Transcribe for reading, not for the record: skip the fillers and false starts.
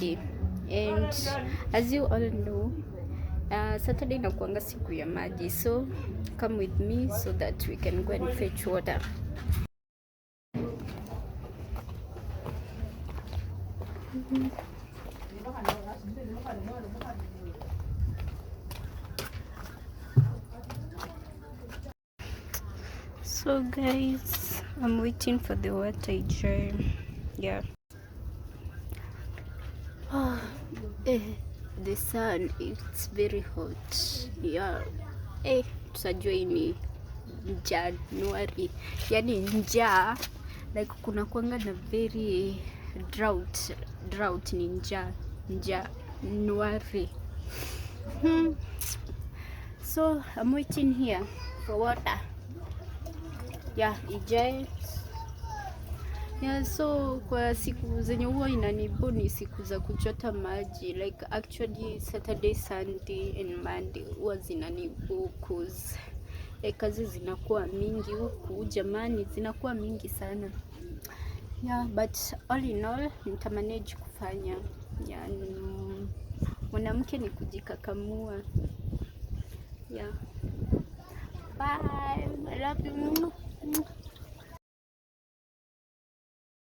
Saturday, and as you all know, Saturday inakuanga siku ya maji, so come with me so that we can go and fetch water. So guys, I'm waiting for the water dry. Yeah. The sun, it's very hot. Yeah. Tutajua ni January. Yani njaa, like kuna kuanga na very drought ni njaa January. So I'm waiting here for water. Yeah, ijae. Yeah, so kwa siku zenye huwa inanibo ni siku za kuchota maji, like actually Saturday, Sunday and Monday huwa zinanibo cause kazi zinakuwa mingi huku jamani, zinakuwa mingi sana. Yeah, but all in all nitamanage kufanya. Yeah, mwanamke ni kujikakamua. Yeah. Bye. I love you.